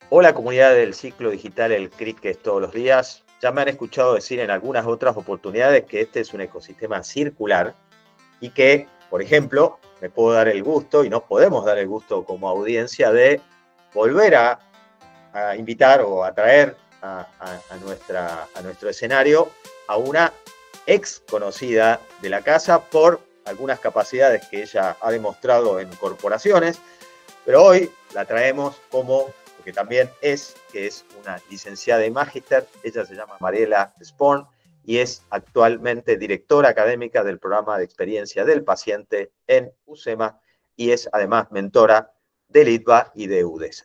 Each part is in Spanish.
Hola comunidad del ciclo digital El CRIC, que es todos los días. Ya me han escuchado decir en algunas otras oportunidades que este es un ecosistema circular y que, por ejemplo, me puedo dar el gusto y nos podemos dar el gusto como audiencia de volver a invitar o atraer a nuestro escenario a una ex conocida de la casa por algunas capacidades que ella ha demostrado en corporaciones, pero hoy la traemos como, porque también que es una licenciada y magíster. Ella se llama Mariela Sporn y es actualmente directora académica del programa de experiencia del paciente en UCEMA y es además mentora del ITBA y de UDESA,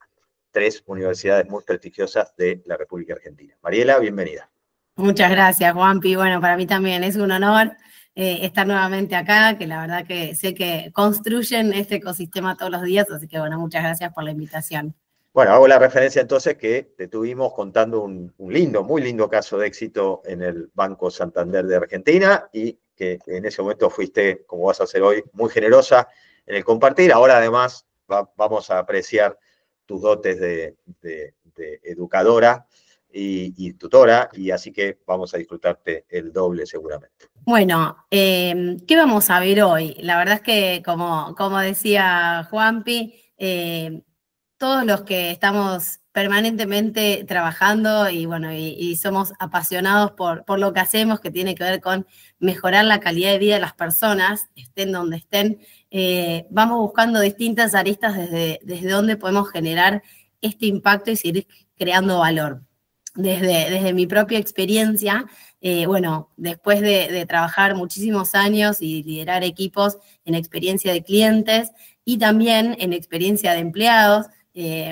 tres universidades muy prestigiosas de la República Argentina. Mariela, bienvenida. Muchas gracias, Juanpi. Bueno, para mí también es un honor estar nuevamente acá, que la verdad que sé que construyen este ecosistema todos los días, así que bueno, muchas gracias por la invitación. Bueno, hago la referencia entonces que te tuvimos contando un lindo, muy lindo caso de éxito en el Banco Santander de Argentina y que en ese momento fuiste, como vas a hacer hoy, muy generosa en el compartir. Ahora además vamos a apreciar tus dotes de educadora y tutora, y así que vamos a disfrutarte el doble seguramente. Bueno, ¿qué vamos a ver hoy? La verdad es que, como decía Juanpi, todos los que estamos permanentemente trabajando y bueno, y somos apasionados por lo que hacemos, que tiene que ver con mejorar la calidad de vida de las personas, estén donde estén, vamos buscando distintas aristas desde donde podemos generar este impacto y seguir creando valor. Desde mi propia experiencia, bueno, después de trabajar muchísimos años y liderar equipos en experiencia de clientes y también en experiencia de empleados,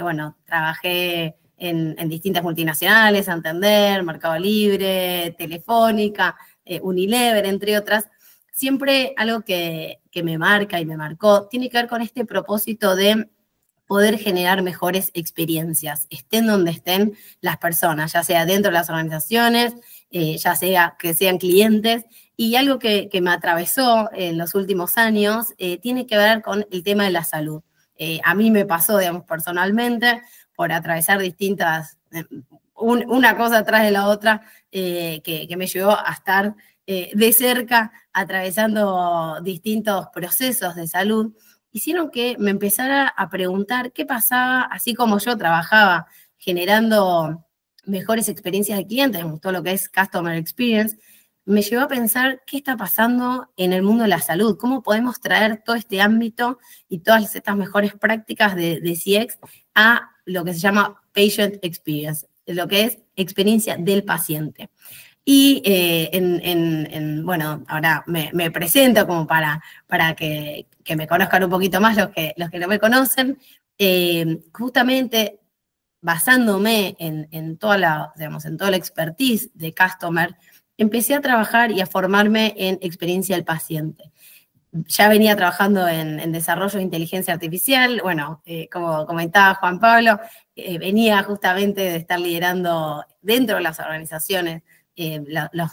bueno, trabajé en distintas multinacionales, Santander, Mercado Libre, Telefónica, Unilever, entre otras. Siempre algo que me marca y me marcó tiene que ver con este propósito de poder generar mejores experiencias, estén donde estén las personas, ya sea dentro de las organizaciones, ya sea que sean clientes. Y algo que me atravesó en los últimos años tiene que ver con el tema de la salud. A mí me pasó, digamos, personalmente, por atravesar distintas, una cosa atrás de la otra, que me llevó a estar de cerca atravesando distintos procesos de salud, hicieron que me empezara a preguntar qué pasaba, así como yo trabajaba generando mejores experiencias de clientes, me gustó lo que es Customer Experience, me llevó a pensar qué está pasando en el mundo de la salud, cómo podemos traer todo este ámbito y todas estas mejores prácticas de CX a lo que se llama Patient Experience, lo que es experiencia del paciente. Y bueno, ahora me presento como para que me conozcan un poquito más los que no me conocen. Justamente basándome en toda la, digamos, en toda la expertise de Customer, empecé a trabajar y a formarme en experiencia del paciente. Ya venía trabajando en desarrollo de inteligencia artificial, bueno, como comentaba Juan Pablo, venía justamente de estar liderando dentro de las organizaciones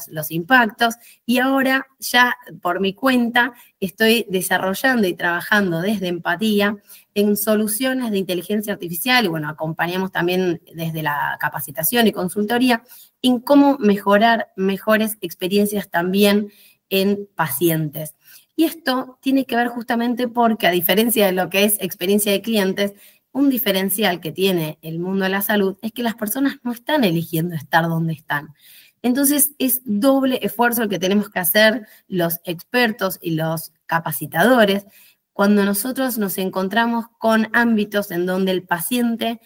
los impactos, y ahora ya por mi cuenta estoy desarrollando y trabajando desde empatía en soluciones de inteligencia artificial, y bueno, acompañamos también desde la capacitación y consultoría en cómo mejorar mejores experiencias también en pacientes. Y esto tiene que ver justamente porque, a diferencia de lo que es experiencia de clientes, un diferencial que tiene el mundo de la salud es que las personas no están eligiendo estar donde están. Entonces es doble esfuerzo el que tenemos que hacer los expertos y los capacitadores cuando nosotros nos encontramos con ámbitos en donde el paciente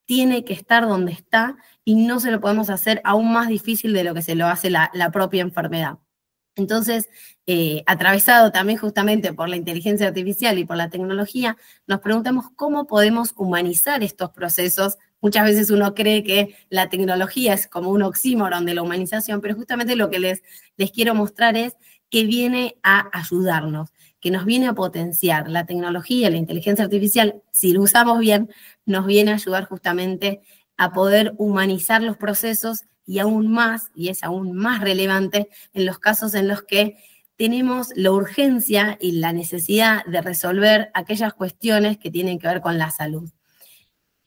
tiene que estar donde está y no se lo podemos hacer aún más difícil de lo que se lo hace la propia enfermedad. Entonces, atravesado también justamente por la inteligencia artificial y por la tecnología, nos preguntamos cómo podemos humanizar estos procesos. Muchas veces uno cree que la tecnología es como un oxímoron de la humanización, pero justamente lo que les quiero mostrar es que viene a ayudarnos, que nos viene a potenciar. La tecnología, la inteligencia artificial, si lo usamos bien, nos viene a ayudar justamente a poder humanizar los procesos y aún más, y es aún más relevante en los casos en los que tenemos la urgencia y la necesidad de resolver aquellas cuestiones que tienen que ver con la salud.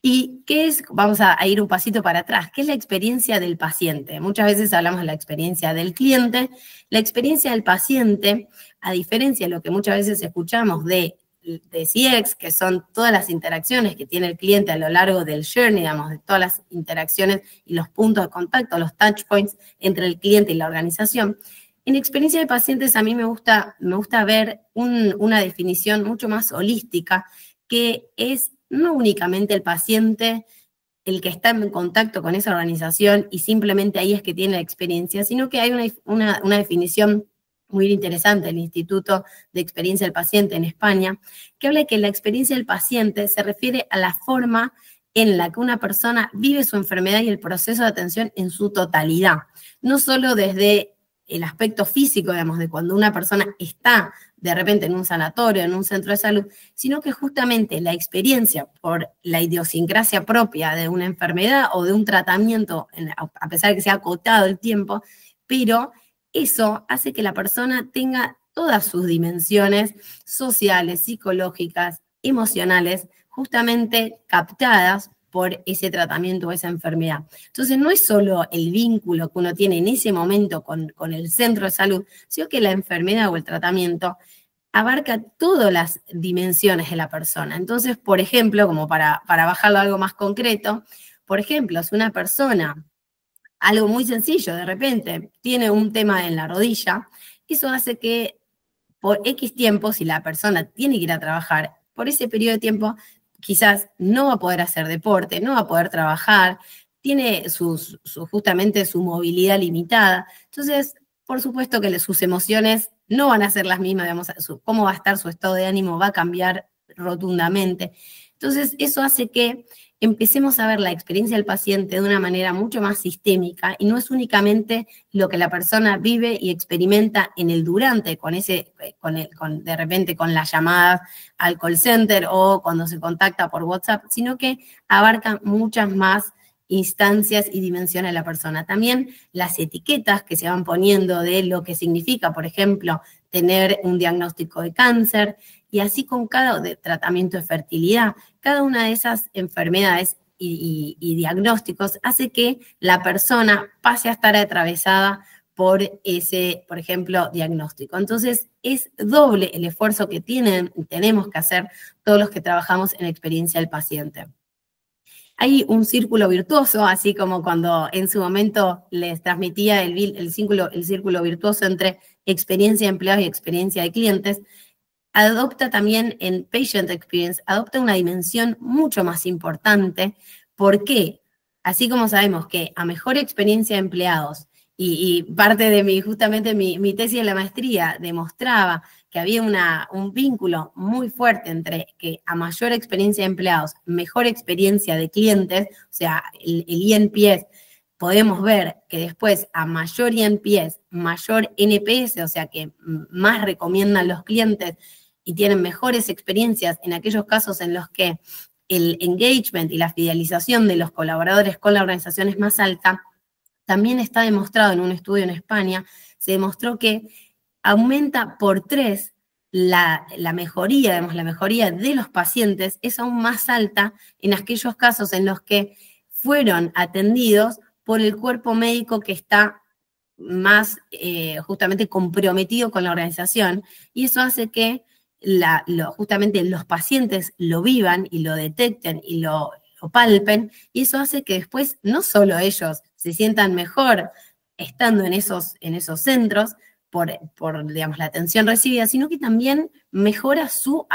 ¿Y qué es? Vamos a ir un pasito para atrás. ¿Qué es la experiencia del paciente? Muchas veces hablamos de la experiencia del cliente. La experiencia del paciente, a diferencia de lo que muchas veces escuchamos de CX, que son todas las interacciones que tiene el cliente a lo largo del journey, digamos, de todas las interacciones y los puntos de contacto, los touch points entre el cliente y la organización. En experiencia de pacientes a mí me gusta ver una definición mucho más holística, que es no únicamente el paciente el que está en contacto con esa organización y simplemente ahí es que tiene la experiencia, sino que hay una definición muy interesante del Instituto de Experiencia del Paciente en España, que habla de que la experiencia del paciente se refiere a la forma en la que una persona vive su enfermedad y el proceso de atención en su totalidad, no solo desde el aspecto físico, digamos, de cuando una persona está de repente en un sanatorio, en un centro de salud, sino que justamente la experiencia por la idiosincrasia propia de una enfermedad o de un tratamiento, a pesar de que sea acotado el tiempo, pero eso hace que la persona tenga todas sus dimensiones sociales, psicológicas, emocionales, justamente captadas por ese tratamiento o esa enfermedad. Entonces, no es solo el vínculo que uno tiene en ese momento con el centro de salud, sino que la enfermedad o el tratamiento abarca todas las dimensiones de la persona. Entonces, por ejemplo, como para bajarlo a algo más concreto, por ejemplo, si una persona, algo muy sencillo, de repente tiene un tema en la rodilla, eso hace que por X tiempo, si la persona tiene que ir a trabajar, por ese periodo de tiempo quizás no va a poder hacer deporte, no va a poder trabajar, tiene justamente su movilidad limitada. Entonces, por supuesto que sus emociones no van a ser las mismas, digamos, cómo va a estar su estado de ánimo va a cambiar rotundamente. Entonces, eso hace que empecemos a ver la experiencia del paciente de una manera mucho más sistémica y no es únicamente lo que la persona vive y experimenta en el durante, de repente con las llamadas al call center o cuando se contacta por WhatsApp, sino que abarca muchas más instancias y dimensiones de la persona. También las etiquetas que se van poniendo de lo que significa, por ejemplo, tener un diagnóstico de cáncer, y así con cada tratamiento de fertilidad. Cada una de esas enfermedades y diagnósticos hace que la persona pase a estar atravesada por ese, por ejemplo, diagnóstico. Entonces, es doble el esfuerzo que tenemos que hacer todos los que trabajamos en la experiencia del paciente. Hay un círculo virtuoso, así como cuando en su momento les transmitía el círculo virtuoso entre experiencia de empleados y experiencia de clientes. Adopta también en Patient Experience, adopta una dimensión mucho más importante. ¿Por qué? Así como sabemos que a mejor experiencia de empleados, y parte de justamente mi tesis de la maestría demostraba que había un vínculo muy fuerte entre que a mayor experiencia de empleados, mejor experiencia de clientes, o sea, el eNPS, podemos ver que después a mayor eNPS, mayor NPS, o sea que más recomiendan los clientes y tienen mejores experiencias en aquellos casos en los que el engagement y la fidelización de los colaboradores con la organización es más alta. También está demostrado en un estudio en España, se demostró que aumenta por 3 la mejoría, digamos, la mejoría de los pacientes es aún más alta en aquellos casos en los que fueron atendidos por el cuerpo médico que está más justamente comprometido con la organización, y eso hace que justamente los pacientes lo vivan y lo detecten y lo palpen, y eso hace que después no solo ellos se sientan mejor estando en esos centros por digamos, la atención recibida, sino que también mejora su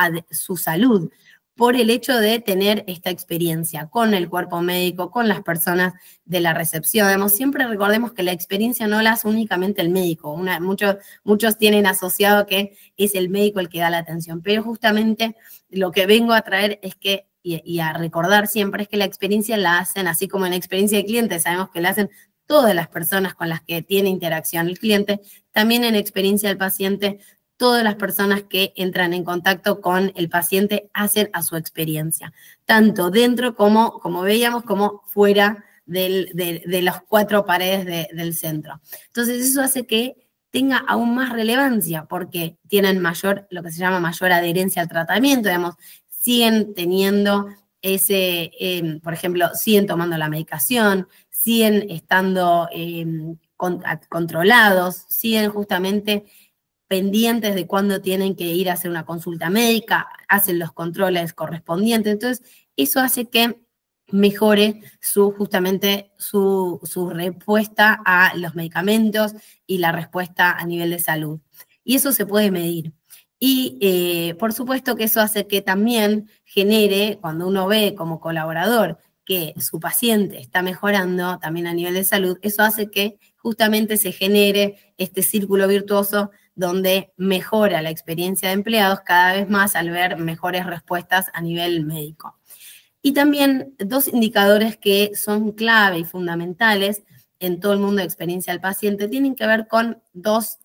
salud por el hecho de tener esta experiencia con el cuerpo médico, con las personas de la recepción. Digamos, siempre recordemos que la experiencia no la hace únicamente el médico. Muchos tienen asociado que es el médico el que da la atención, pero justamente lo que vengo a traer es que, y a recordar siempre, es que la experiencia la hacen, así como en la experiencia de cliente, sabemos que la hacen todas las personas con las que tiene interacción el cliente, también en experiencia del paciente, todas las personas que entran en contacto con el paciente hacen a su experiencia, tanto dentro como veíamos, como fuera de las 4 paredes del centro. Entonces eso hace que tenga aún más relevancia porque tienen lo que se llama mayor adherencia al tratamiento, digamos, siguen teniendo por ejemplo, siguen tomando la medicación, siguen estando controlados, siguen justamente pendientes de cuándo tienen que ir a hacer una consulta médica, hacen los controles correspondientes. Entonces, eso hace que mejore justamente su respuesta a los medicamentos y la respuesta a nivel de salud. Y eso se puede medir. Y por supuesto que eso hace que también genere, cuando uno ve como colaborador que su paciente está mejorando también a nivel de salud, eso hace que justamente se genere este círculo virtuoso donde mejora la experiencia de empleados cada vez más al ver mejores respuestas a nivel médico. Y también dos indicadores que son clave y fundamentales en todo el mundo de experiencia del paciente tienen que ver con dos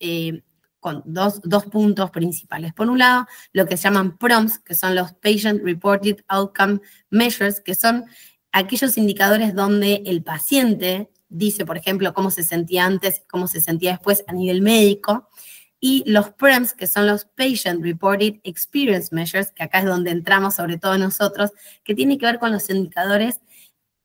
puntos principales. Por un lado, lo que se llaman PROMs, que son los Patient Reported Outcome Measures, que son aquellos indicadores donde el paciente dice, por ejemplo, cómo se sentía antes, cómo se sentía después a nivel médico, y los PREMs, que son los Patient Reported Experience Measures, que acá es donde entramos sobre todo nosotros, que tiene que ver con los indicadores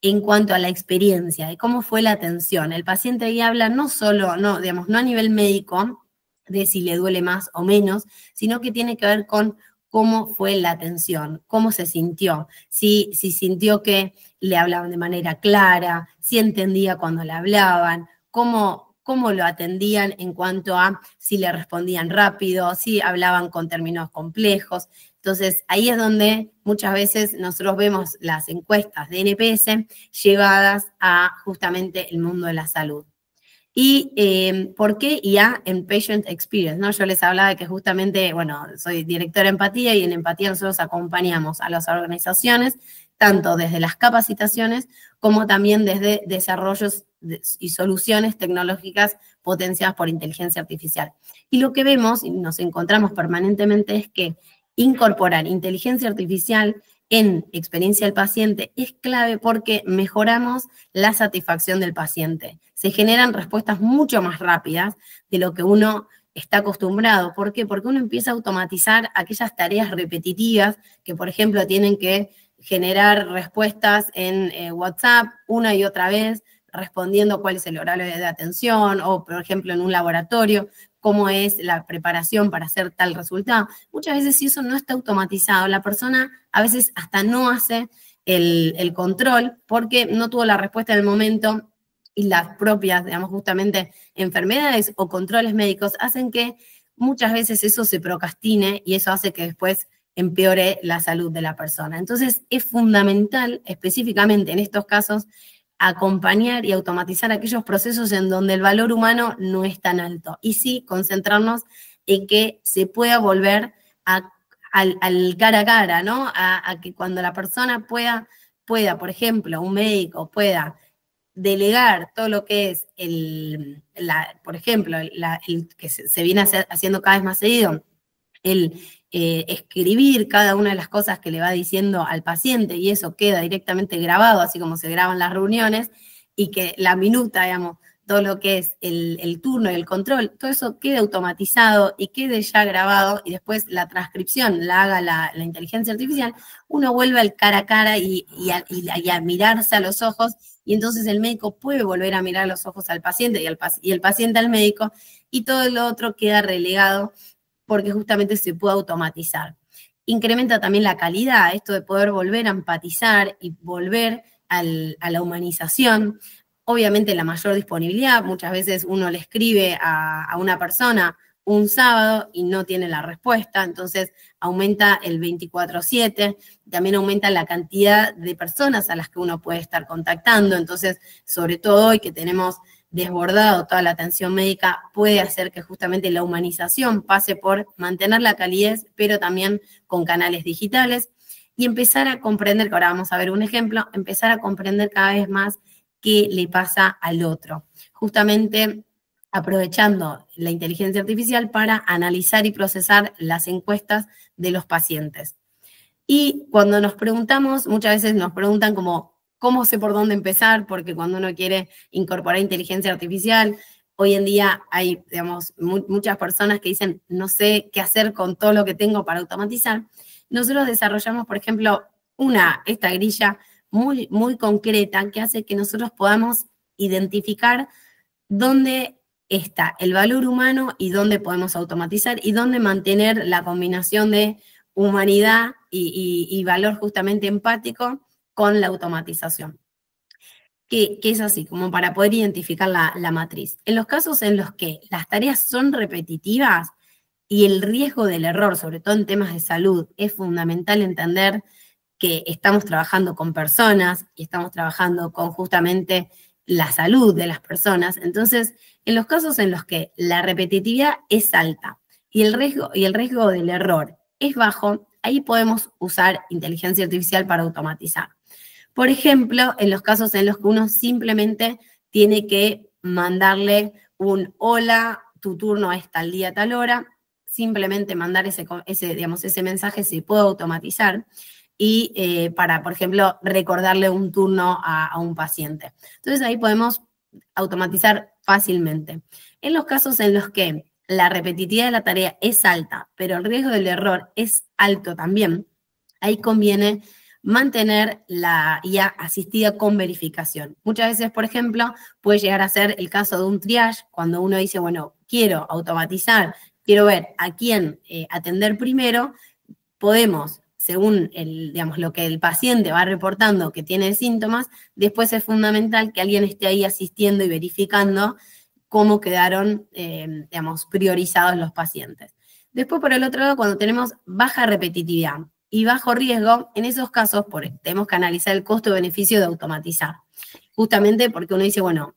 en cuanto a la experiencia, de cómo fue la atención. El paciente ahí habla no solo, no a nivel médico, de si le duele más o menos, sino que tiene que ver con cómo fue la atención, cómo se sintió, si sintió que le hablaban de manera clara, si entendía cuando le hablaban, cómo lo atendían en cuanto a si le respondían rápido, si hablaban con términos complejos. Entonces, ahí es donde muchas veces nosotros vemos las encuestas de NPS llevadas a justamente el mundo de la salud. ¿Y por qué IA en Patient Experience? ¿No? Yo les hablaba de que justamente, bueno, soy directora de empatía y en empatía nosotros acompañamos a las organizaciones, tanto desde las capacitaciones como también desde desarrollos y soluciones tecnológicas potenciadas por inteligencia artificial. Y lo que vemos y nos encontramos permanentemente es que incorporar inteligencia artificial en experiencia del paciente es clave porque mejoramos la satisfacción del paciente. Se generan respuestas mucho más rápidas de lo que uno está acostumbrado. ¿Por qué? Porque uno empieza a automatizar aquellas tareas repetitivas que, por ejemplo, tienen que generar respuestas en WhatsApp una y otra vez, respondiendo cuál es el horario de atención o, por ejemplo, en un laboratorio, cómo es la preparación para hacer tal resultado. Muchas veces si eso no está automatizado, la persona a veces hasta no hace el control porque no tuvo la respuesta en el momento y las propias, digamos, justamente enfermedades o controles médicos hacen que muchas veces eso se procrastine y eso hace que después empeore la salud de la persona. Entonces es fundamental, específicamente en estos casos, acompañar y automatizar aquellos procesos en donde el valor humano no es tan alto. Y sí, concentrarnos en que se pueda volver al cara a cara, ¿no? A que cuando la persona pueda, por ejemplo, un médico pueda delegar todo lo que es por ejemplo, el que se viene haciendo cada vez más seguido, el escribir cada una de las cosas que le va diciendo al paciente y eso queda directamente grabado, así como se graban las reuniones, y que la minuta, digamos, todo lo que es el turno y el control, todo eso quede automatizado y quede ya grabado y después la transcripción la haga la inteligencia artificial, uno vuelve al cara a cara y a mirarse a los ojos y entonces el médico puede volver a mirar a los ojos al paciente y el paciente al médico y todo lo otro queda relegado porque justamente se puede automatizar. Incrementa también la calidad, esto de poder volver a empatizar y volver a la humanización. Obviamente la mayor disponibilidad, muchas veces uno le escribe a una persona un sábado y no tiene la respuesta, entonces aumenta el 24/7, también aumenta la cantidad de personas a las que uno puede estar contactando, entonces sobre todo hoy que tenemos desbordado toda la atención médica, puede hacer que justamente la humanización pase por mantener la calidez, pero también con canales digitales, y empezar a comprender, que ahora vamos a ver un ejemplo, empezar a comprender cada vez más qué le pasa al otro. Justamente aprovechando la inteligencia artificial para analizar y procesar las encuestas de los pacientes. Y cuando nos preguntamos, muchas veces nos preguntan como, ¿cómo sé por dónde empezar? Porque cuando uno quiere incorporar inteligencia artificial, hoy en día hay, digamos, muchas personas que dicen, no sé qué hacer con todo lo que tengo para automatizar. Nosotros desarrollamos, por ejemplo, esta grilla muy, muy concreta que hace que nosotros podamos identificar dónde está el valor humano y dónde podemos automatizar y dónde mantener la combinación de humanidad y valor justamente empático con la automatización. Que es así, como para poder identificar la matriz. En los casos en los que las tareas son repetitivas y el riesgo del error, sobre todo en temas de salud, es fundamental entender que estamos trabajando con personas y estamos trabajando con justamente la salud de las personas. Entonces, en los casos en los que la repetitividad es alta y el riesgo del error es bajo, ahí podemos usar inteligencia artificial para automatizar. Por ejemplo, en los casos en los que uno simplemente tiene que mandarle un hola, tu turno es tal día, tal hora, simplemente mandar ese mensaje se puede automatizar y para, por ejemplo, recordarle un turno a un paciente. Entonces ahí podemos automatizar fácilmente. En los casos en los que la repetitividad de la tarea es alta, pero el riesgo del error es alto también, ahí conviene mantener la IA asistida con verificación. Muchas veces, por ejemplo, puede llegar a ser el caso de un triage, cuando uno dice, bueno, quiero automatizar, quiero ver a quién atender primero, podemos, según lo que el paciente va reportando que tiene síntomas, después es fundamental que alguien esté ahí asistiendo y verificando cómo quedaron, priorizados los pacientes. Después, por el otro lado, cuando tenemos baja repetitividad y bajo riesgo, en esos casos tenemos que analizar el costo-beneficio de automatizar. Justamente porque uno dice, bueno,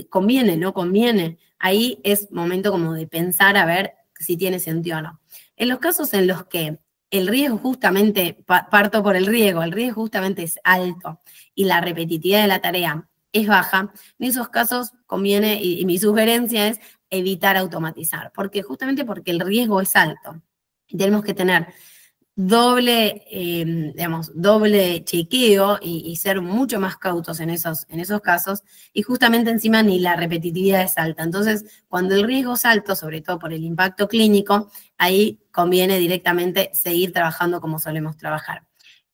¿conviene, no conviene? Ahí es momento como de pensar a ver si tiene sentido o no. En los casos en los que el riesgo justamente, parto por el riesgo justamente es alto y la repetitividad de la tarea es baja, en esos casos conviene, y mi sugerencia es evitar automatizar, justamente porque el riesgo es alto. Y tenemos que tener doble chequeo y ser mucho más cautos en esos casos, y justamente encima ni la repetitividad es alta. Entonces, cuando el riesgo es alto, sobre todo por el impacto clínico, ahí conviene directamente seguir trabajando como solemos trabajar.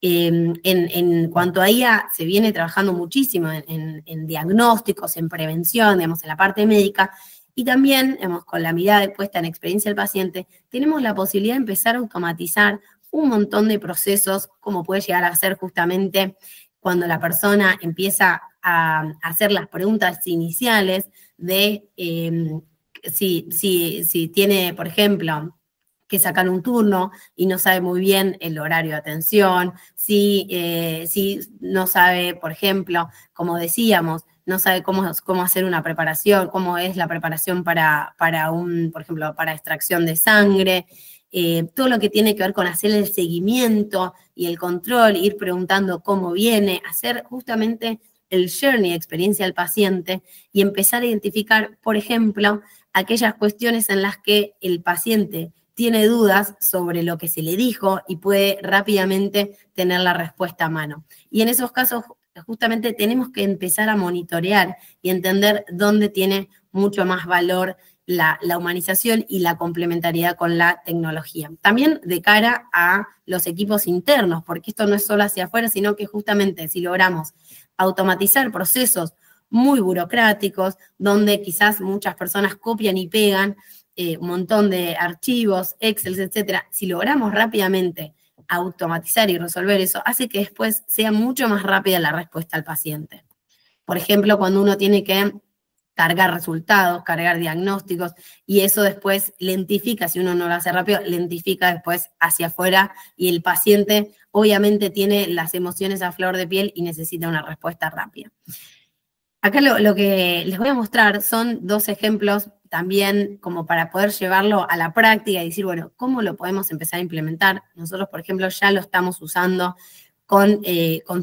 En cuanto a IA, se viene trabajando muchísimo en diagnósticos, en prevención, en la parte médica, y también, con la mirada puesta en experiencia del paciente, tenemos la posibilidad de empezar a automatizar un montón de procesos, como puede llegar a ser justamente cuando la persona empieza a hacer las preguntas iniciales de si tiene, por ejemplo, que sacar un turno y no sabe muy bien el horario de atención, si no sabe, por ejemplo, como decíamos, no sabe cómo hacer una preparación, cómo es la preparación para por ejemplo, para extracción de sangre, todo lo que tiene que ver con hacer el seguimiento y el control, ir preguntando cómo viene, hacer justamente el journey, experiencia del paciente, y empezar a identificar, por ejemplo, aquellas cuestiones en las que el paciente tiene dudas sobre lo que se le dijo y puede rápidamente tener la respuesta a mano. Y en esos casos, justamente tenemos que empezar a monitorear y entender dónde tiene mucho más valor la humanización y la complementariedad con la tecnología. También de cara a los equipos internos, porque esto no es solo hacia afuera, sino que justamente si logramos automatizar procesos muy burocráticos, donde quizás muchas personas copian y pegan un montón de archivos, Excel, etcétera, si logramos rápidamente automatizar y resolver eso, hace que después sea mucho más rápida la respuesta al paciente. Por ejemplo, cuando uno tiene que cargar resultados, cargar diagnósticos, y eso después lentifica, si uno no lo hace rápido, lentifica después hacia afuera, y el paciente obviamente tiene las emociones a flor de piel y necesita una respuesta rápida. Acá lo que les voy a mostrar son dos ejemplos también como para poder llevarlo a la práctica y decir, bueno, ¿cómo lo podemos empezar a implementar? Nosotros, por ejemplo, ya lo estamos usando con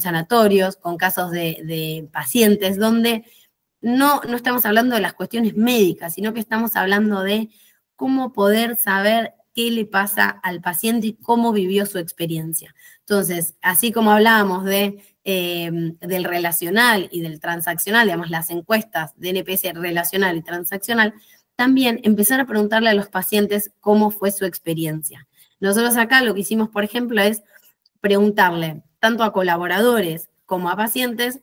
sanatorios, con casos de pacientes, donde no estamos hablando de las cuestiones médicas, sino que estamos hablando de cómo poder saber qué le pasa al paciente y cómo vivió su experiencia. Entonces, así como hablábamos del relacional y del transaccional, digamos, las encuestas de NPS relacional y transaccional, también empezar a preguntarle a los pacientes cómo fue su experiencia. Nosotros acá lo que hicimos, por ejemplo, es preguntarle tanto a colaboradores como a pacientes,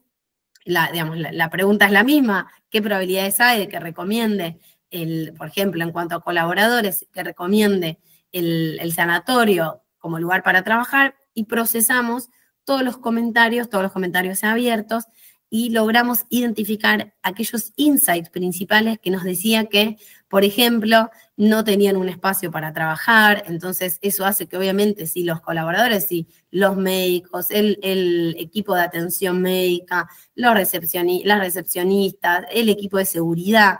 la pregunta es la misma: ¿qué probabilidades hay de que recomiende, por ejemplo, en cuanto a colaboradores, que recomiende el sanatorio como lugar para trabajar? Y procesamos todos los comentarios abiertos, y logramos identificar aquellos insights principales que nos decía que, por ejemplo, no tenían un espacio para trabajar. Entonces eso hace que obviamente si los colaboradores, si los médicos, el equipo de atención médica, las recepcionistas, el equipo de seguridad,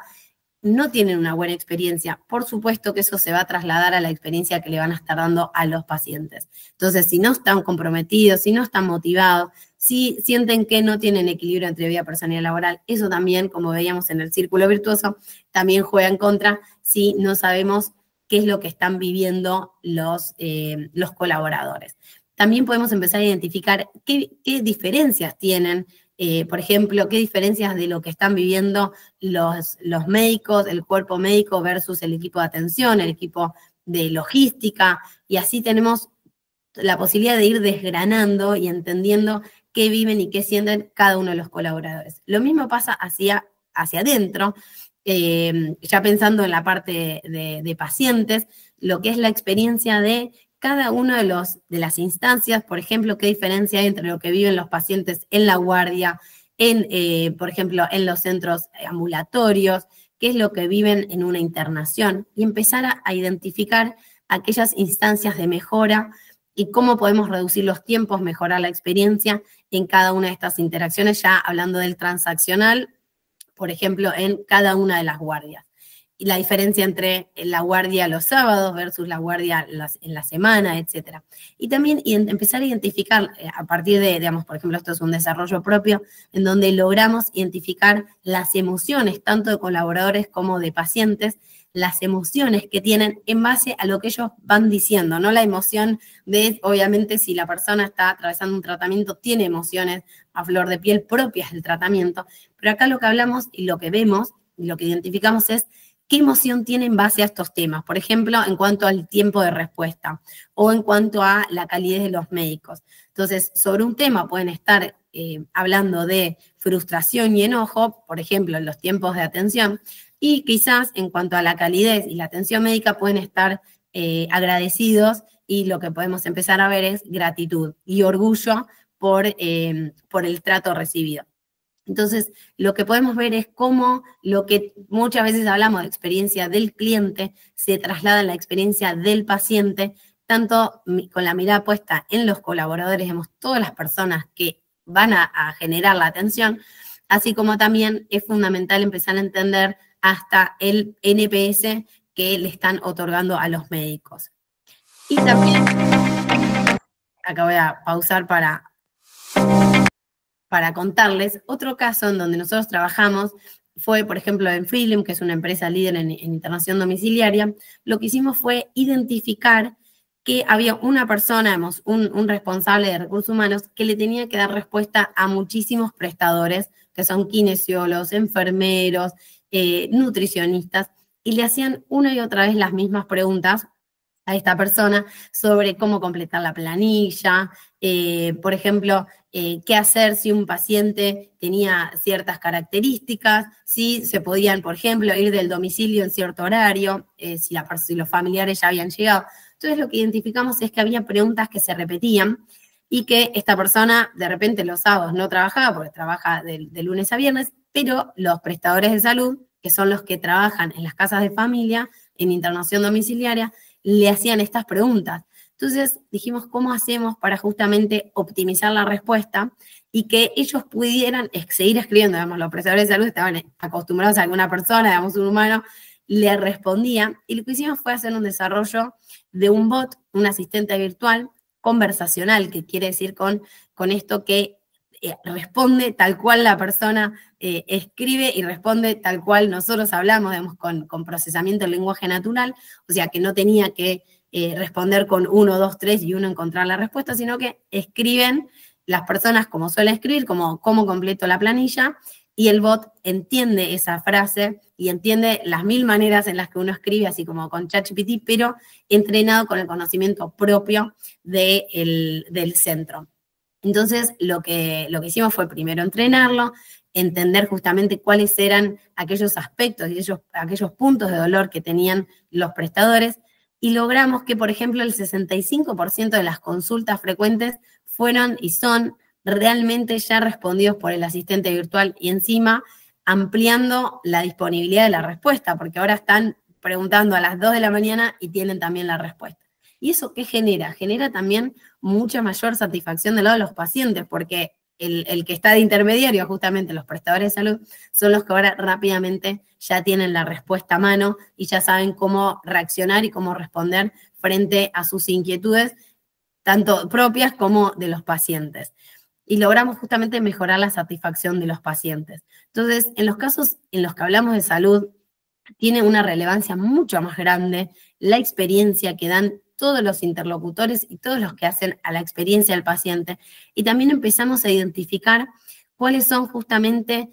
no tienen una buena experiencia, por supuesto que eso se va a trasladar a la experiencia que le van a estar dando a los pacientes. Entonces, si no están comprometidos, si no están motivados, si sienten que no tienen equilibrio entre vida personal y laboral, eso también, como veíamos en el círculo virtuoso, también juega en contra si no sabemos qué es lo que están viviendo los colaboradores. También podemos empezar a identificar qué diferencias tienen, por ejemplo, qué diferencias de lo que están viviendo los médicos, el cuerpo médico versus el equipo de atención, el equipo de logística, y así tenemos la posibilidad de ir desgranando y entendiendo qué viven y qué sienten cada uno de los colaboradores. Lo mismo pasa hacia adentro, ya pensando en la parte de pacientes, lo que es la experiencia de cada uno de las instancias. Por ejemplo, qué diferencia hay entre lo que viven los pacientes en la guardia, por ejemplo, en los centros ambulatorios, qué es lo que viven en una internación, y empezar a identificar aquellas instancias de mejora y cómo podemos reducir los tiempos, mejorar la experiencia en cada una de estas interacciones, ya hablando del transaccional, por ejemplo, en cada una de las guardias. Y la diferencia entre la guardia los sábados versus la guardia en la semana, etc. Y también empezar a identificar, a partir de, digamos, por ejemplo, esto es un desarrollo propio, en donde logramos identificar las emociones, tanto de colaboradores como de pacientes, las emociones que tienen en base a lo que ellos van diciendo, no la emoción de, obviamente, si la persona está atravesando un tratamiento, tiene emociones a flor de piel propias del tratamiento, pero acá lo que hablamos y lo que vemos y lo que identificamos es qué emoción tiene en base a estos temas. Por ejemplo, en cuanto al tiempo de respuesta o en cuanto a la calidez de los médicos. Entonces, sobre un tema pueden estar hablando de frustración y enojo, por ejemplo, en los tiempos de atención, y quizás en cuanto a la calidez y la atención médica pueden estar agradecidos, y lo que podemos empezar a ver es gratitud y orgullo por el trato recibido. Entonces, lo que podemos ver es cómo lo que muchas veces hablamos de experiencia del cliente se traslada en la experiencia del paciente, tanto con la mirada puesta en los colaboradores, digamos, todas las personas que van a generar la atención, así como también es fundamental empezar a entender hasta el NPS que le están otorgando a los médicos. Y también, acá voy a pausar para contarles, otro caso en donde nosotros trabajamos fue, por ejemplo, en Freelium, que es una empresa líder en internación domiciliaria. Lo que hicimos fue identificar que había una persona, digamos, un responsable de recursos humanos, que le tenía que dar respuesta a muchísimos prestadores, que son kinesiólogos, enfermeros, nutricionistas, y le hacían una y otra vez las mismas preguntas a esta persona sobre cómo completar la planilla, por ejemplo, qué hacer si un paciente tenía ciertas características, si se podían, por ejemplo, ir del domicilio en cierto horario, si los familiares ya habían llegado. Entonces lo que identificamos es que había preguntas que se repetían y que esta persona de repente los sábados no trabajaba porque trabaja de lunes a viernes, pero los prestadores de salud, que son los que trabajan en las casas de familia, en internación domiciliaria, le hacían estas preguntas. Entonces dijimos, ¿cómo hacemos para justamente optimizar la respuesta y que ellos pudieran seguir escribiendo? Digamos, los prestadores de salud estaban acostumbrados a que una persona, digamos, un humano, le respondía, y lo que hicimos fue hacer un desarrollo de un bot, un asistente virtual conversacional, que quiere decir con esto que responde tal cual la persona escribe y responde tal cual nosotros hablamos, digamos, con procesamiento del lenguaje natural, o sea que no tenía que responder con 1, 2, 3 y uno encontrar la respuesta, sino que escriben las personas como suelen escribir, como cómo completo la planilla, y el bot entiende esa frase y entiende las 1000 maneras en las que uno escribe, así como con ChatGPT, pero entrenado con el conocimiento propio del centro. Entonces, lo que hicimos fue primero entrenarlo, entender justamente cuáles eran aquellos aspectos y aquellos puntos de dolor que tenían los prestadores, y logramos que, por ejemplo, el 65% de las consultas frecuentes fueron y son realmente ya respondidos por el asistente virtual, y encima ampliando la disponibilidad de la respuesta, porque ahora están preguntando a las 2 de la mañana y tienen también la respuesta. ¿Y eso qué genera? Genera también mucha mayor satisfacción del lado de los pacientes, porque el que está de intermediario, justamente los prestadores de salud, son los que ahora rápidamente ya tienen la respuesta a mano y ya saben cómo reaccionar y cómo responder frente a sus inquietudes, tanto propias como de los pacientes. Y logramos justamente mejorar la satisfacción de los pacientes. Entonces, en los casos en los que hablamos de salud, tiene una relevancia mucho más grande la experiencia que dan todos los interlocutores y todos los que hacen a la experiencia del paciente. Y también empezamos a identificar cuáles son justamente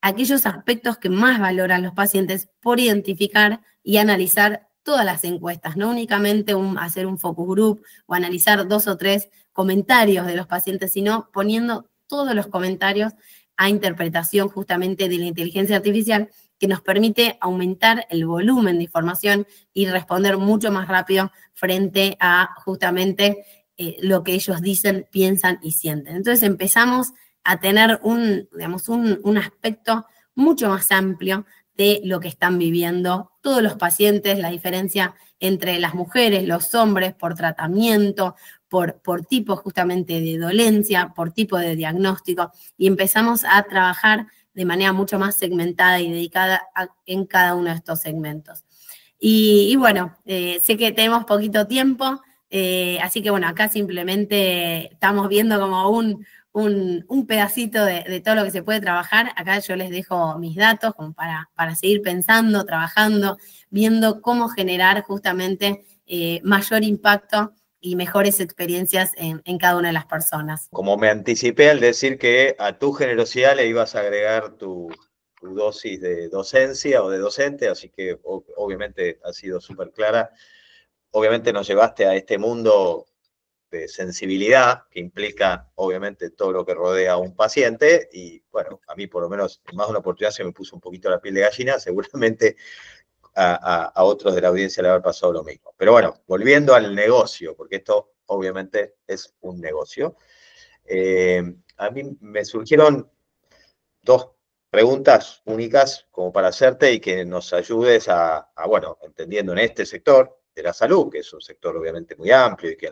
aquellos aspectos que más valoran los pacientes por identificar y analizar todas las encuestas, no únicamente hacer un focus group o analizar 2 o 3 comentarios de los pacientes, sino poniendo todos los comentarios a interpretación justamente de la inteligencia artificial, que nos permite aumentar el volumen de información y responder mucho más rápido frente a justamente lo que ellos dicen, piensan y sienten. Entonces empezamos a tener un aspecto mucho más amplio de lo que están viviendo todos los pacientes, la diferencia entre las mujeres, los hombres, por tratamiento, por tipo justamente de dolencia, por tipo de diagnóstico, y empezamos a trabajar de manera mucho más segmentada y dedicada en cada uno de estos segmentos. Y bueno, sé que tenemos poquito tiempo, así que bueno, acá simplemente estamos viendo como un pedacito de todo lo que se puede trabajar. Acá yo les dejo mis datos como para seguir pensando, trabajando, viendo cómo generar justamente mayor impacto y mejores experiencias en cada una de las personas. Como me anticipé al decir que a tu generosidad le ibas a agregar tu dosis de docencia o de docente, así que obviamente ha sido súper clara. Obviamente nos llevaste a este mundo de sensibilidad que implica obviamente todo lo que rodea a un paciente, y bueno, a mí por lo menos en más de una oportunidad se me puso un poquito la piel de gallina, seguramente a otros de la audiencia le habrá pasado lo mismo. Pero bueno, volviendo al negocio, porque esto obviamente es un negocio, a mí me surgieron 2 preguntas únicas como para hacerte y que nos ayudes bueno, entendiendo en este sector de la salud, que es un sector obviamente muy amplio y que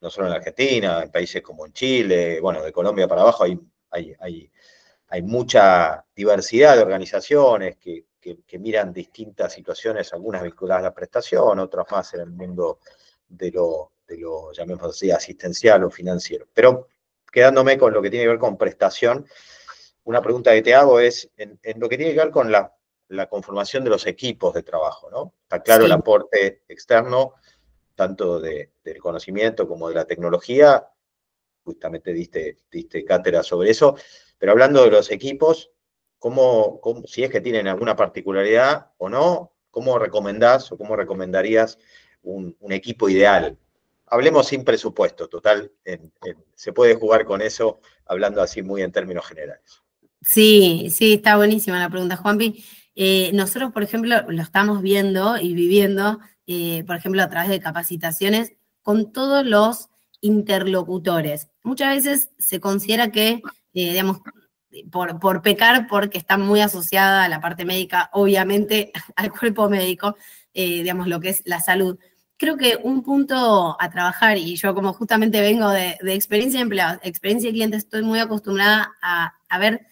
no solo en Argentina, en países como en Chile, bueno, de Colombia para abajo hay mucha diversidad de organizaciones que miran distintas situaciones, algunas vinculadas a la prestación, otras más en el mundo de lo llamémoslo así, asistencial o financiero. Pero quedándome con lo que tiene que ver con prestación, una pregunta que te hago es, en lo que tiene que ver con la conformación de los equipos de trabajo, ¿no? Está claro Sí. el aporte externo, tanto del conocimiento como de la tecnología, justamente diste cátedra sobre eso, pero hablando de los equipos, si es que tienen alguna particularidad o no, ¿cómo recomendás o cómo recomendarías un equipo ideal? Hablemos sin presupuesto, total, se puede jugar con eso hablando así muy en términos generales. Sí, está buenísima la pregunta, Juanpi. Nosotros, por ejemplo, lo estamos viendo y viviendo, por ejemplo, a través de capacitaciones con todos los interlocutores. Muchas veces se considera que, digamos, por pecar, porque está muy asociada a la parte médica, obviamente, al cuerpo médico, digamos, lo que es la salud. Creo que un punto a trabajar, y yo como justamente vengo de experiencia de empleados, experiencia de clientes, estoy muy acostumbrada a ver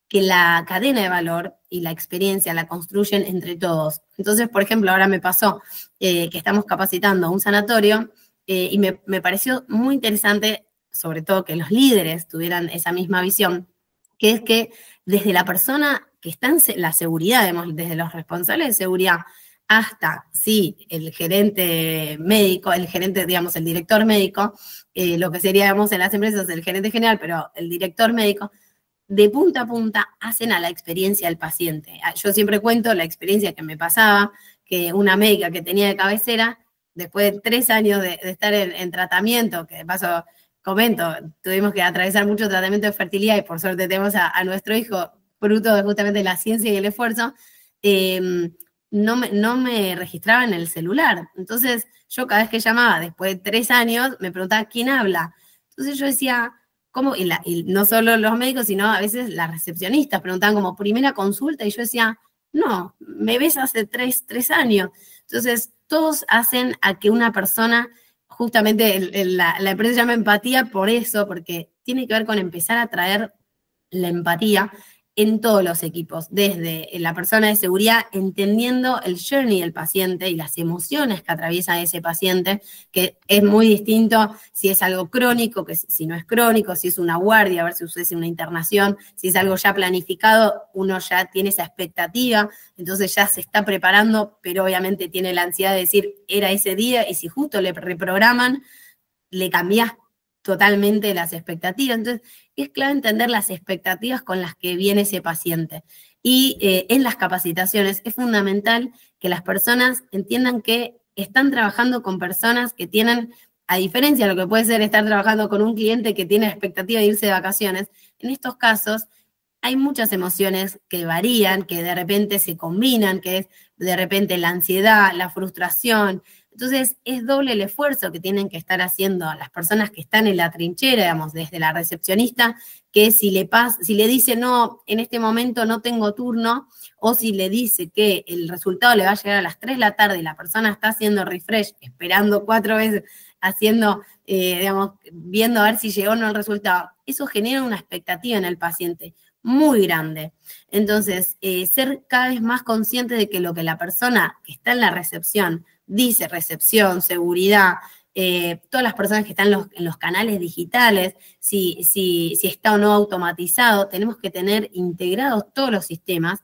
que la cadena de valor y la experiencia la construyen entre todos. Entonces, por ejemplo, ahora me pasó que estamos capacitando a un sanatorio y me pareció muy interesante, sobre todo que los líderes tuvieran esa misma visión, que es que desde la persona que está en la seguridad, digamos, desde los responsables de seguridad hasta, sí, el gerente médico, el gerente, digamos, el director médico, lo que sería, digamos, en las empresas el gerente general, pero el director médico, de punta a punta hacen a la experiencia del paciente. Yo siempre cuento la experiencia que me pasaba, que una médica que tenía de cabecera, después de 3 años de estar en tratamiento, que de paso comento, tuvimos que atravesar mucho tratamiento de fertilidad y por suerte tenemos a nuestro hijo, fruto de justamente la ciencia y el esfuerzo, no me registraba en el celular. Entonces, yo cada vez que llamaba, después de 3 años, me preguntaba, ¿quién habla? Entonces yo decía, ¿cómo? Y no solo los médicos, sino a veces las recepcionistas preguntaban como primera consulta, y yo decía, no, me ves hace 3 años. Entonces, todos hacen a que una persona, justamente la empresa se llama empatía por eso, porque tiene que ver con empezar a traer la empatía en todos los equipos, desde la persona de seguridad, entendiendo el journey del paciente y las emociones que atraviesa ese paciente, que es muy distinto si es algo crónico, que si no es crónico, si es una guardia, a ver si es una internación, si es algo ya planificado, uno ya tiene esa expectativa, entonces ya se está preparando, pero obviamente tiene la ansiedad de decir, era ese día, y si justo le reprograman, le cambias totalmente las expectativas. Entonces, es clave entender las expectativas con las que viene ese paciente. Y en las capacitaciones es fundamental que las personas entiendan que están trabajando con personas que tienen, a diferencia de lo que puede ser estar trabajando con un cliente que tiene expectativa de irse de vacaciones, en estos casos hay muchas emociones que varían, que de repente se combinan, que es de repente la ansiedad, la frustración. Entonces, es doble el esfuerzo que tienen que estar haciendo las personas que están en la trinchera, digamos, desde la recepcionista, que si le dice, no, en este momento no tengo turno, o si le dice que el resultado le va a llegar a las 3 de la tarde y la persona está haciendo refresh, esperando 4 veces, haciendo, digamos, viendo a ver si llegó o no el resultado, eso genera una expectativa en el paciente muy grande. Entonces, ser cada vez más consciente de que lo que la persona que está en la recepción dice, recepción, seguridad, todas las personas que están en los canales digitales, si está o no automatizado, tenemos que tener integrados todos los sistemas,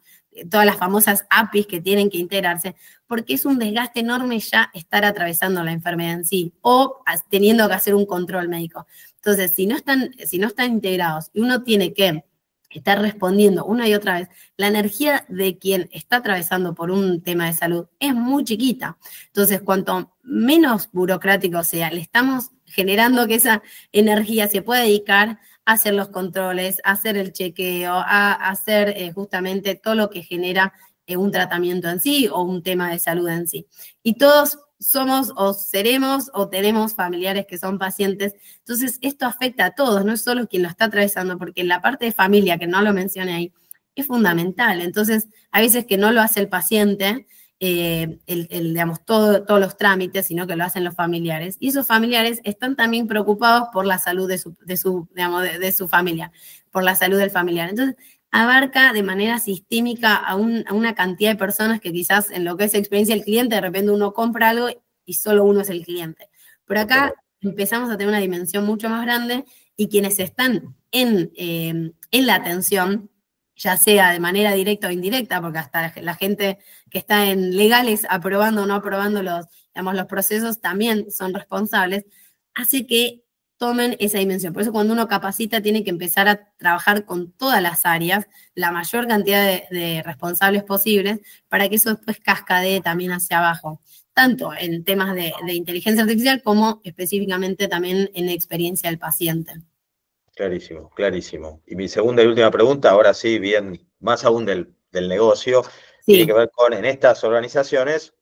todas las famosas APIs que tienen que integrarse, porque es un desgaste enorme ya estar atravesando la enfermedad en sí, o teniendo que hacer un control médico. Entonces, si no están integrados y uno tiene que estar respondiendo una y otra vez, la energía de quien está atravesando por un tema de salud es muy chiquita. Entonces, cuanto menos burocrático sea, le estamos generando que esa energía se pueda dedicar a hacer los controles, a hacer el chequeo, a hacer justamente todo lo que genera un tratamiento en sí o un tema de salud en sí. Y todos somos o seremos o tenemos familiares que son pacientes, entonces esto afecta a todos, no es solo quien lo está atravesando, porque la parte de familia, que no lo mencioné ahí, es fundamental. Entonces, a veces que no lo hace el paciente, digamos, todos los trámites, sino que lo hacen los familiares, y esos familiares están también preocupados por la salud de su familia, por la salud del familiar. Entonces, abarca de manera sistémica a una cantidad de personas que quizás en lo que es experiencia del cliente, de repente uno compra algo y solo uno es el cliente. Pero acá empezamos a tener una dimensión mucho más grande, y quienes están en la atención, ya sea de manera directa o indirecta, porque hasta la gente que está en legales aprobando o no aprobando los procesos también son responsables, hace que tomen esa dimensión. Por eso cuando uno capacita tiene que empezar a trabajar con todas las áreas, la mayor cantidad de responsables posibles, para que eso después cascadee también hacia abajo, tanto en temas de inteligencia artificial como específicamente también en la experiencia del paciente. Clarísimo, clarísimo. Y mi segunda y última pregunta, ahora sí, bien, más aún del negocio, tiene que ver con, en estas organizaciones,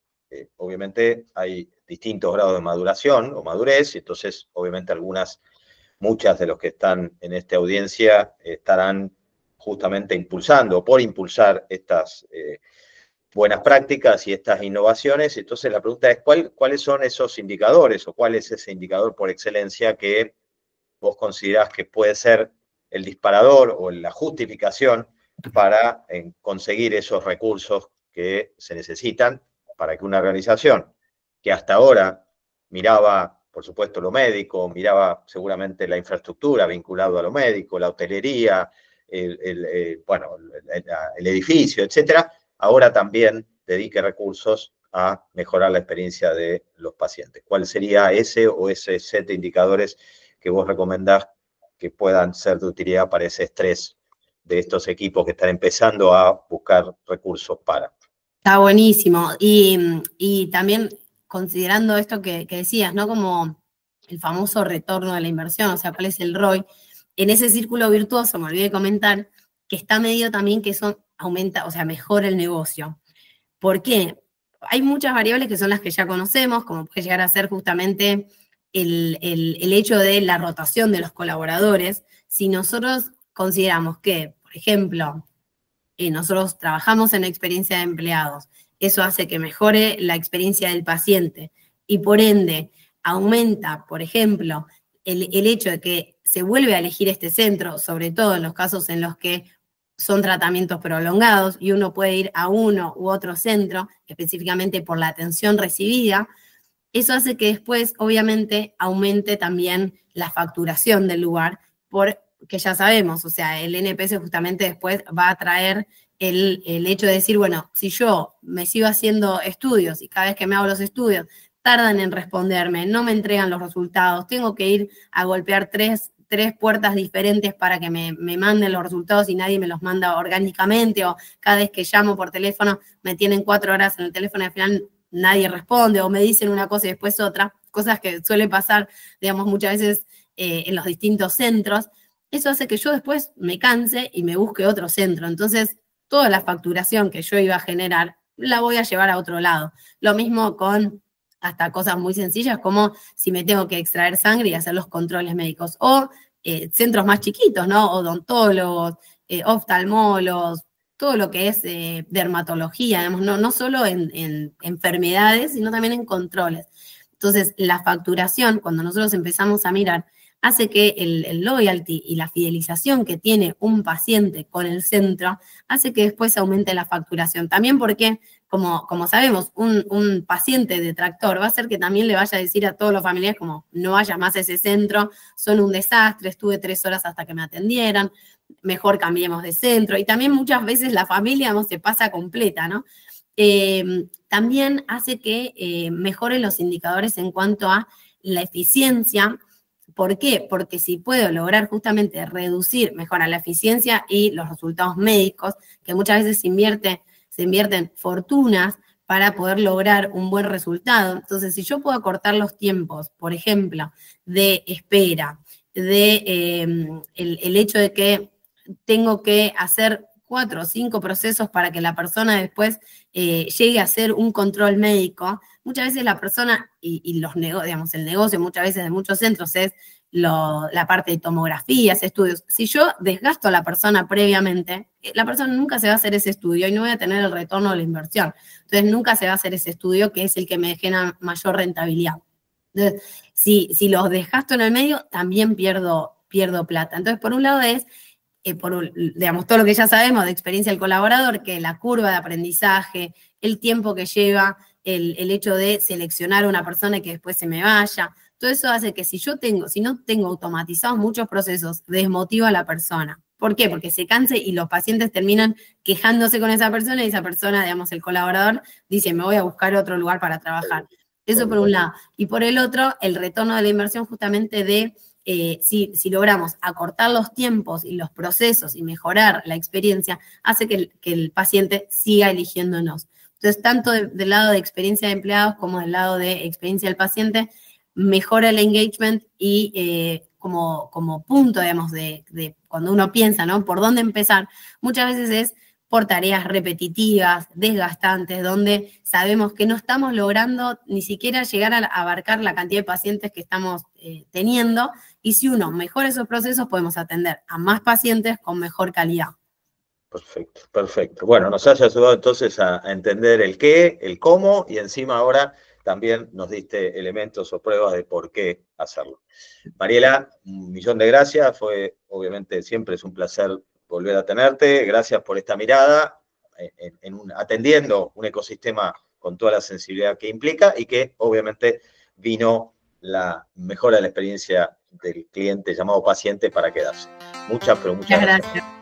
obviamente hay distintos grados de maduración o madurez, y entonces obviamente muchas de los que están en esta audiencia estarán justamente impulsando o por impulsar estas buenas prácticas y estas innovaciones. Entonces la pregunta es, ¿cuáles son esos indicadores o cuál es ese indicador por excelencia que vos considerás que puede ser el disparador o la justificación para conseguir esos recursos que se necesitan para que una organización que hasta ahora miraba, por supuesto, lo médico, miraba seguramente la infraestructura vinculada a lo médico, la hotelería, el edificio, etcétera, ahora también dedique recursos a mejorar la experiencia de los pacientes? ¿Cuál sería ese o ese set de indicadores que vos recomendás que puedan ser de utilidad para ese estrés de estos equipos que están empezando a buscar recursos para? Está buenísimo. Y también considerando esto que decías, ¿no? Como el famoso retorno de la inversión, o sea, cuál es el ROI. En ese círculo virtuoso, me olvidé de comentar, que está medido también que eso aumenta, o sea, mejora el negocio. ¿Por qué? Hay muchas variables que son las que ya conocemos, como puede llegar a ser justamente el hecho de la rotación de los colaboradores. Si nosotros consideramos que, por ejemplo, nosotros trabajamos en la experiencia de empleados, eso hace que mejore la experiencia del paciente y por ende aumenta, por ejemplo, el hecho de que se vuelve a elegir este centro, sobre todo en los casos en los que son tratamientos prolongados y uno puede ir a uno u otro centro, específicamente por la atención recibida, eso hace que después, obviamente, aumente también la facturación del lugar, porque ya sabemos, o sea, el NPS justamente después va a traer el hecho de decir, bueno, si yo me sigo haciendo estudios y cada vez que me hago los estudios tardan en responderme, no me entregan los resultados, tengo que ir a golpear tres puertas diferentes para que me manden los resultados y nadie me los manda orgánicamente, o cada vez que llamo por teléfono me tienen 4 horas en el teléfono y al final nadie responde, o me dicen una cosa y después otra, cosas que suele pasar, digamos, muchas veces en los distintos centros. Eso hace que yo después me canse y me busque otro centro. Entonces, toda la facturación que yo iba a generar la voy a llevar a otro lado. Lo mismo con hasta cosas muy sencillas como si me tengo que extraer sangre y hacer los controles médicos. O centros más chiquitos, ¿no? Odontólogos, oftalmólogos, todo lo que es dermatología, digamos, no solo en enfermedades, sino también en controles. Entonces, la facturación, cuando nosotros empezamos a mirar, hace que el loyalty y la fidelización que tiene un paciente con el centro, hace que después aumente la facturación. También porque, como sabemos, un paciente detractor va a hacer que también le vaya a decir a todos los familiares como, no vayas más a ese centro, son un desastre, estuve 3 horas hasta que me atendieran, mejor cambiemos de centro. Y también muchas veces la familia no se pasa completa, ¿no? También hace que mejoren los indicadores en cuanto a la eficiencia. ¿Por qué? Porque si puedo lograr justamente reducir, mejora la eficiencia y los resultados médicos, que muchas veces se invierten fortunas para poder lograr un buen resultado. Entonces, si yo puedo acortar los tiempos, por ejemplo, de espera, de el hecho de que tengo que hacer 4 o 5 procesos para que la persona después llegue a hacer un control médico. Muchas veces la persona, y los digamos, el negocio muchas veces de muchos centros es la parte de tomografías, estudios. Si yo desgasto a la persona previamente, la persona nunca se va a hacer ese estudio y no voy a tener el retorno de la inversión. Entonces nunca se va a hacer ese estudio que es el que me genera mayor rentabilidad. Entonces, si los desgasto en el medio, también pierdo plata. Entonces, por un lado es digamos, todo lo que ya sabemos de experiencia del colaborador, que la curva de aprendizaje, el tiempo que lleva, el hecho de seleccionar a una persona y que después se me vaya, todo eso hace que si no tengo automatizados muchos procesos, desmotiva a la persona. ¿Por qué? Porque se canse y los pacientes terminan quejándose con esa persona y esa persona, digamos, el colaborador, dice, me voy a buscar otro lugar para trabajar. Eso por un lado. Y por el otro, el retorno de la inversión justamente de si logramos acortar los tiempos y los procesos y mejorar la experiencia, hace que el paciente siga eligiéndonos. Entonces, tanto del lado de experiencia de empleados como del lado de experiencia del paciente, mejora el engagement y como punto, digamos, de cuando uno piensa, ¿no? ¿Por dónde empezar? Muchas veces es por tareas repetitivas, desgastantes, donde sabemos que no estamos logrando ni siquiera llegar a abarcar la cantidad de pacientes que estamos teniendo, y si uno mejora esos procesos, podemos atender a más pacientes con mejor calidad. Perfecto, perfecto. Bueno, nos has ayudado entonces a entender el qué, el cómo, y encima ahora también nos diste elementos o pruebas de por qué hacerlo. Mariela, un millón de gracias, obviamente siempre es un placer volver a tenerte, gracias por esta mirada, atendiendo un ecosistema con toda la sensibilidad que implica y que obviamente vino la mejora de la experiencia del cliente llamado paciente para quedarse. Pero muchas gracias. Gracias.